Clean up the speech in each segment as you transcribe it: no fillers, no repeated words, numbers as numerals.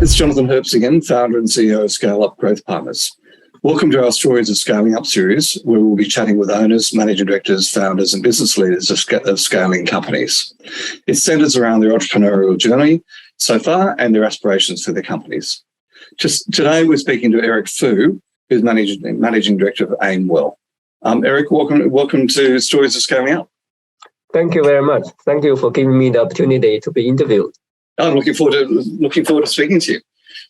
It's Jonathan Herps again, founder and CEO of Scale Up Growth Partners. Welcome to our Stories of Scaling Up series, where we'll be chatting with owners, managing directors, founders, and business leaders of scaling companies. It centers around their entrepreneurial journey so far and their aspirations for their companies. Just today, we're speaking to Eric Fu, who's managing director of Aimwell. Eric, welcome to Stories of Scaling Up. Thank you very much. Thank you for giving me the opportunity to be interviewed. I'm looking forward to speaking to you.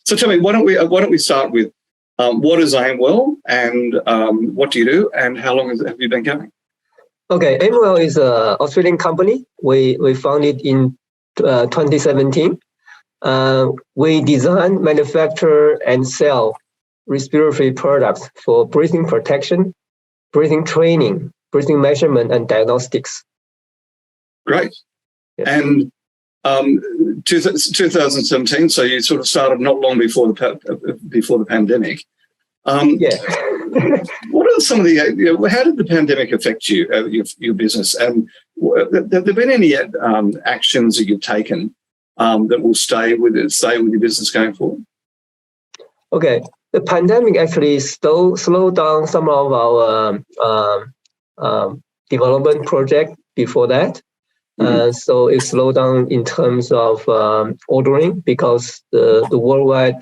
So tell me, why don't we start with what is Aimwell and what do you do and how long have you been going? Okay, Aimwell is an Australian company. We founded in 2017. We design, manufacture, and sell respiratory products for breathing protection, breathing training, breathing measurement, and diagnostics. Great. Yes. And 2017, so you sort of started not long before the pandemic. Yeah. What are some of the? How did the pandemic affect you, your business? And have there been any actions that you've taken that will stay with your business going forward? Okay, the pandemic actually slowed down some of our development project before that. So it slowed down in terms of ordering because the worldwide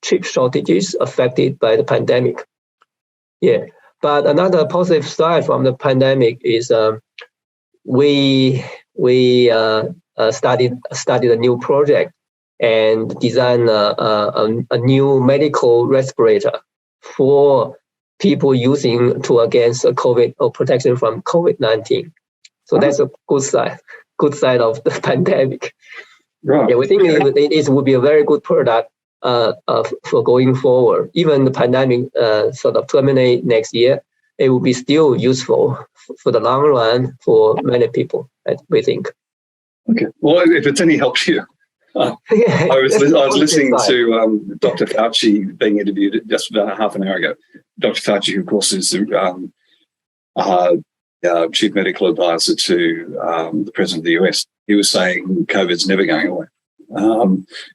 chip shortages affected by the pandemic. Yeah, but another positive side from the pandemic is we started a new project and designed a new medical respirator for people using against COVID or protection from COVID-19. So that's a good side of the pandemic. Right. Yeah, we think it would be a very good product for going forward. Even the pandemic sort of terminate next year, it will be still useful for the long run for many people, we think. Okay. Well, if it's any help to you, I was listening to Dr. Fauci being interviewed just about half an hour ago. Dr. Fauci, who of course is the chief medical advisor to the president of the US, he was saying COVID's never going away.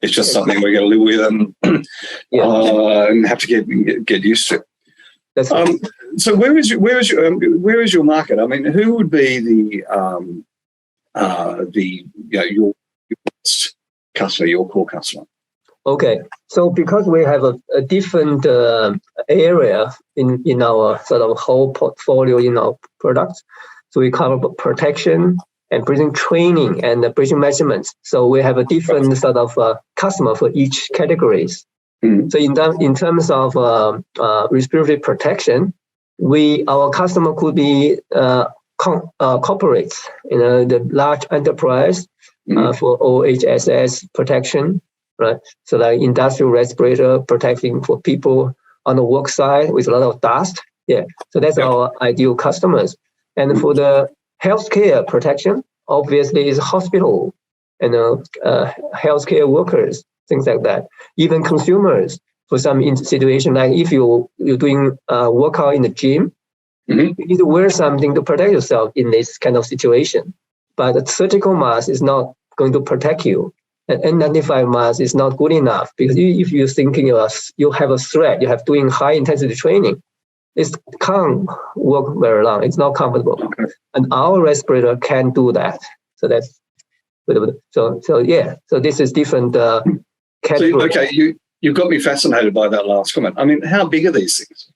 It's just something we're going to live with and have to get used to. That's so where is your market? I mean, who would be your customer, your core customer? Okay, so because we have a different area in our sort of whole portfolio in our products, so we cover protection and breathing training and breathing measurements. So we have a different sort of customer for each categories. So in terms of respiratory protection, our customer could be corporates, the large enterprise for OHSS protection. Right, so like industrial respirator protecting for people on the work side with a lot of dust. Yeah, so that's our ideal customers. And for the healthcare protection, obviously is hospital and healthcare workers, things like that. Even consumers for some situation like if you're doing workout in the gym, you need to wear something to protect yourself in this kind of situation. But the surgical mask is not going to protect you. An N95 mask is not good enough because if you're thinking you have a threat, you have doing high intensity training, it can't work very long. It's not comfortable. Okay. And our respirator can do that. So that's so this is different category. So, okay, you got me fascinated by that last comment. I mean, how big are these things?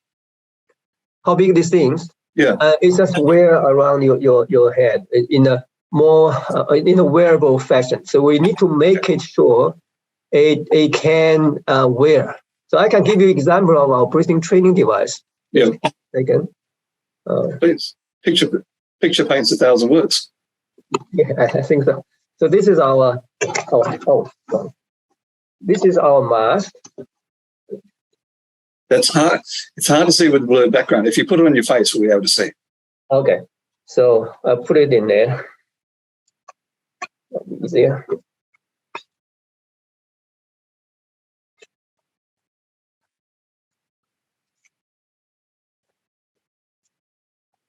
How big are these things? Yeah, it's just wear around your head in a more in a wearable fashion. So we need to make it sure it can wear. So I can give you an example of our breathing training device. Yeah. Again. Please. Picture paints 1,000 words. Yeah, I think so. So this is our this is our mask. That's hard. It's hard to see with the blurred background. If you put it on your face, we'll be able to see. Okay. So I'll put it in there. Easier.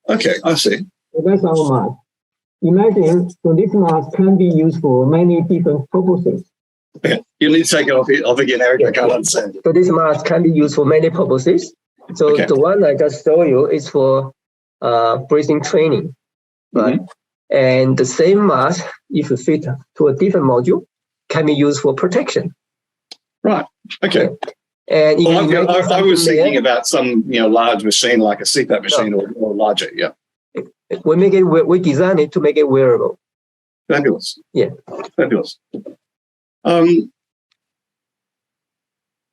Okay, I see. So that's our mask. Imagine, so this mask can be used for many different purposes. Okay. You need to take it off again, Eric. I can't understand. So this mask can be used for many purposes. So the one I just showed you is for breathing training, right? Mm-hmm. And the same mask, if you fit to a different module, can be used for protection. Right. Okay. And I was thinking about some large machine like a CPAP machine or larger. Yeah. We design it to make it wearable. Fabulous. Yeah. Fabulous.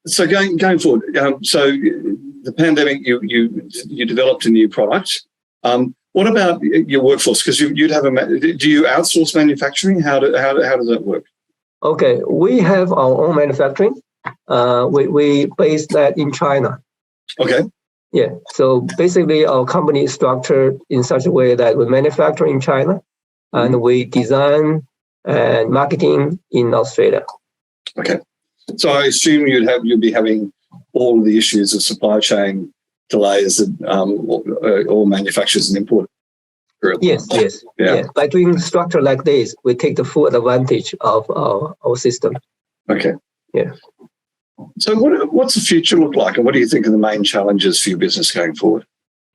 So going forward, so the pandemic, you developed a new product. What about your workforce? Because you'd have do you outsource manufacturing? How does that work? Okay, we have our own manufacturing. We base that in China. Okay. Yeah. So basically, our company is structured in such a way that we manufacture in China, and we design and marketing in Australia. Okay. So I assume you'd be having all of the issues of supply chain delays that all manufacturers and importers. Yes. Yeah. By doing structure like this, we take the full advantage of our system. Okay. Yeah. So what's the future look like, and what do you think are the main challenges for your business going forward?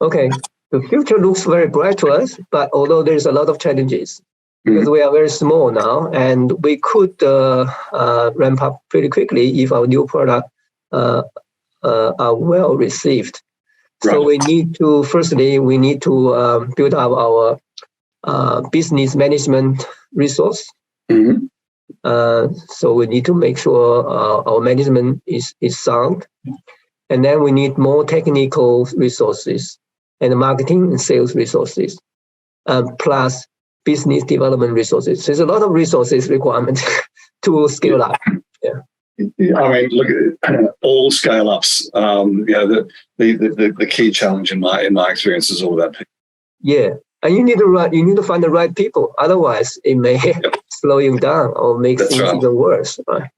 Okay. The future looks very bright to us, but although there's a lot of challenges, because we are very small now, and we could ramp up pretty quickly if our new product are well received. Right. So we need to build up our business management resource. Mm-hmm. So we need to make sure our management is sound, and then we need more technical resources and marketing and sales resources, plus business development resources. There's a lot of resources requirement to scale up. Yeah. I mean, look at all scale ups. The key challenge in my experience is all about people. Yeah, and you need to find the right people. Otherwise, it may slow you down or make things even worse. Right?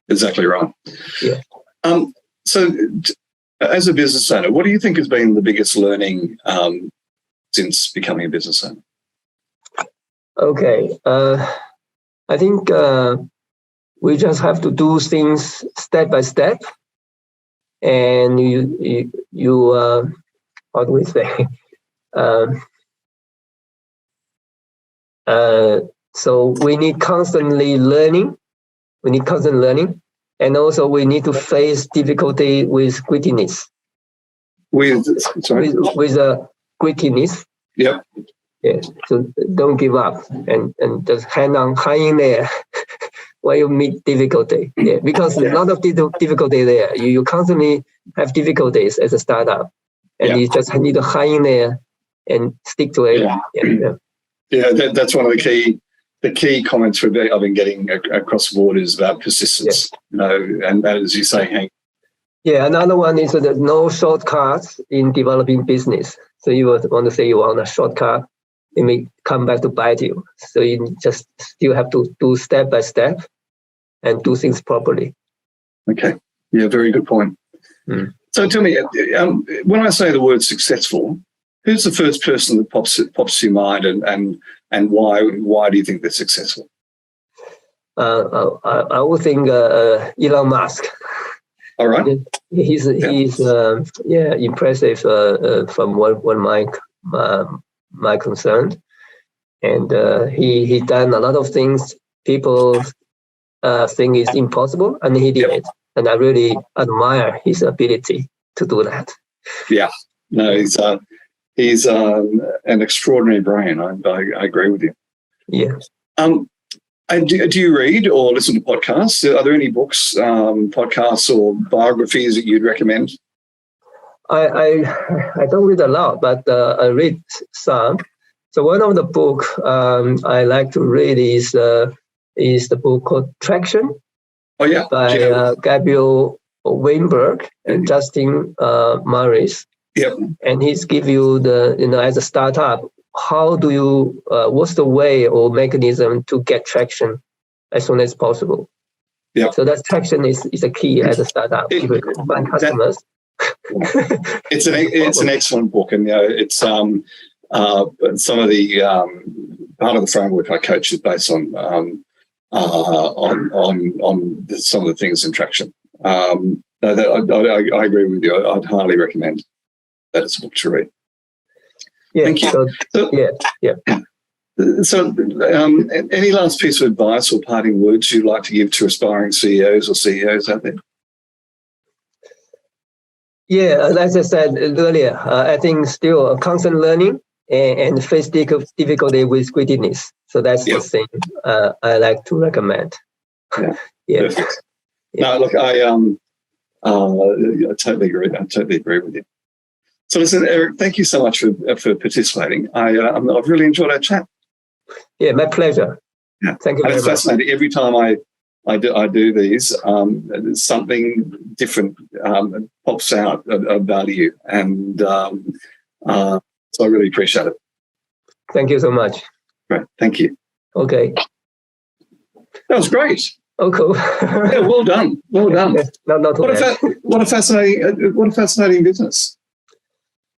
Exactly right. Yeah. So, as a business owner, what do you think has been the biggest learning since becoming a business owner? Okay, I think we just have to do things step by step, and you how do we say? So we need constantly learning. And also we need to face difficulty with grittiness. With grittiness. Yep. Yeah. So don't give up and just hang in there when you meet difficulty. Yeah. Because a lot of difficulty there. You constantly have difficulties as a startup, and you just need to hang in there and stick to it. Yeah. That's one of the key comments I've been getting across the board is about persistence. And that, as you say, Yeah, another one is that there's no shortcuts in developing business. So you want to say you want a shortcut, it may come back to bite you. So you just still have to do step by step and do things properly. Okay. Yeah, very good point. So tell me, when I say the word successful, who's the first person that pops to your mind, and why do you think they're successful? I would think Elon Musk. All right. He's impressive from what my concern, and he done a lot of things people think is impossible, and he did it, and I really admire his ability to do that. Yeah. No, he's an extraordinary brain. I agree with you. Yeah. And do you read or listen to podcasts? Are there any books, podcasts, or biographies that you'd recommend? I don't read a lot, but I read some. So one of the book I like to read is the book called Traction. Oh yeah. By Gabriel Weinberg and Justin Morris. Yep. And he's give you as a startup, how do you what's the way or mechanism to get traction as soon as possible? Yeah. So that traction is a key as a startup. Find customers. It's an excellent book, and it's some of the part of the framework I coach is based on on some of the things in traction. No, I agree with you. I'd highly recommend that it's a book to read. Yeah. Thank you. So, any last piece of advice or parting words you'd like to give to aspiring CEOs or CEOs out there? Yeah, as I said earlier, I think still a constant learning and face difficulty with greediness. So that's the thing I like to recommend. Yeah. Perfect. No, look, I totally agree. I totally agree with you. So listen, Eric, thank you so much for participating. I've really enjoyed our chat. Yeah, my pleasure. Yeah. Thank you very much. It's fascinating. Every time I do these, something different pops out of value, and so I really appreciate it. Thank you so much. Great, thank you. Okay. That was great. Oh, cool. Yeah, well done. Well done. What a fascinating business.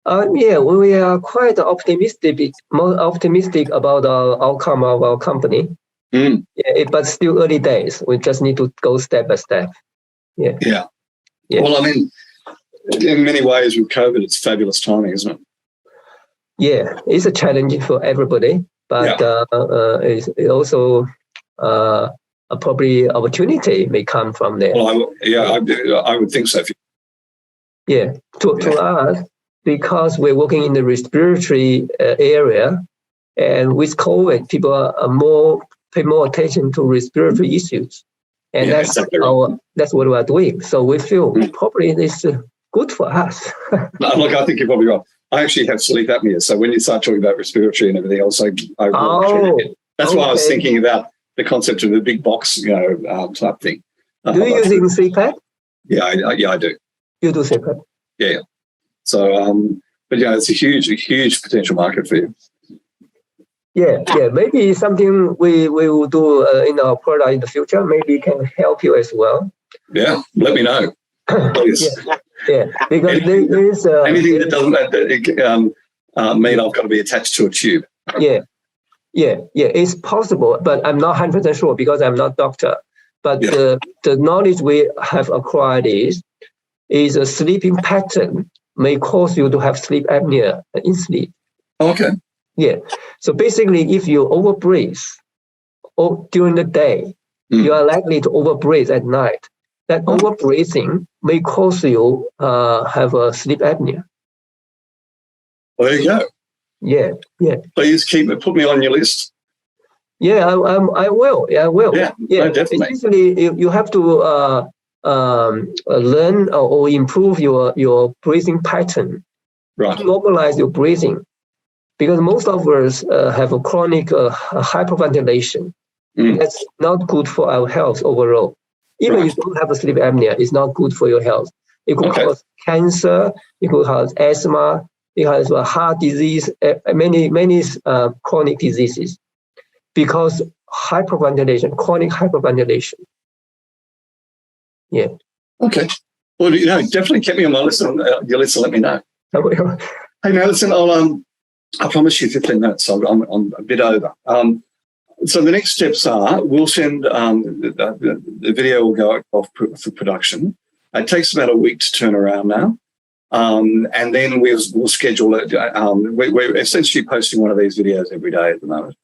Yeah, we are quite more optimistic about the outcome of our company. Yeah, but still early days. We just need to go step by step. Yeah. Well, I mean, in many ways with COVID, it's fabulous timing, isn't it? Yeah, it's a challenge for everybody, but it also probably opportunity may come from there. Well, I would think so. Yeah, to us, because we're working in the respiratory area, and with COVID, people are pay more attention to respiratory issues, and that's what we are doing. So we feel probably it's good for us. Look, I think you're probably right. I actually have sleep apnea, so when you start talking about respiratory and everything else, that's why I was thinking about the concept of the big box, type thing. Do you using CPAP? Yeah, I do. You do CPAP? Yeah. So, but it's a huge potential market for you. Yeah. Maybe something we will do in our product in the future. Maybe can help you as well. Yeah, let me know, please. Yeah, because there is anything that doesn't mean I've got to be attached to a tube. Yeah, it's possible, but I'm not 100% sure because I'm not a doctor. But the knowledge we have acquired is a sleeping pattern may cause you to have sleep apnea in sleep. Okay. Yeah. So basically, if you overbreathe during the day, you are likely to overbreathe at night. That overbreathing may cause you have a sleep apnea. Well, there you go. Yeah. Please put me on your list. Yeah, I will. Yeah, I will. Yeah, no, definitely. Essentially, you have to learn or improve your breathing pattern. Right. Normalize your breathing, because most of us have a chronic hyperventilation. That's not good for our health overall. Even if you don't have a sleep apnea, it's not good for your health. It could cause cancer. It could cause asthma. It has heart disease. Many chronic diseases because hyperventilation, chronic hyperventilation. Yeah. Okay. Well, definitely keep me on my list. On your list, and let me know. Hey, now listen. I promise you 15 minutes. So I'm a bit over. So the next steps are we'll send the video will go off for production. It takes about a week to turn around now, and then we'll schedule it. We're essentially posting one of these videos every day at the moment.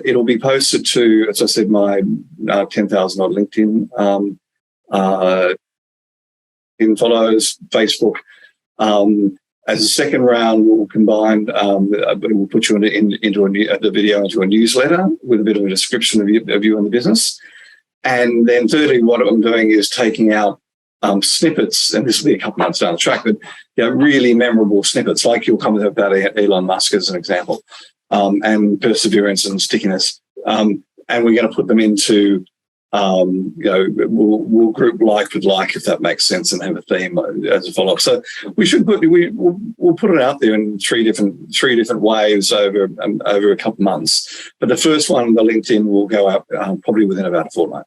It'll be posted to, as I said, my 10,000 odd LinkedIn in follows, Facebook. As a second round, we'll combine, we'll put you into the video into a newsletter with a bit of a description of you and the business. And then thirdly, what I'm doing is taking out snippets, and this will be a couple months down the track, but really memorable snippets, like you'll come about Elon Musk as an example, and perseverance and stickiness. And we're going to put them into, we'll group like with like, if that makes sense, and have a theme as a follow-up. So we'll put it out there in three different waves over a couple months. But the first one, the LinkedIn, will go up probably within about a fortnight.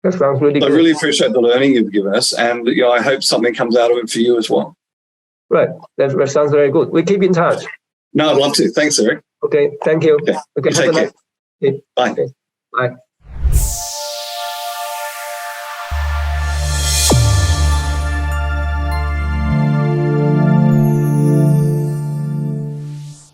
That sounds really good. I really appreciate the learning you've given us, and I hope something comes out of it for you as well. Right. That sounds very good. We keep in touch. No, I'd love to. Thanks, Eric. Okay. Thank you. Okay. Take care. Okay. Bye. Okay. Bye.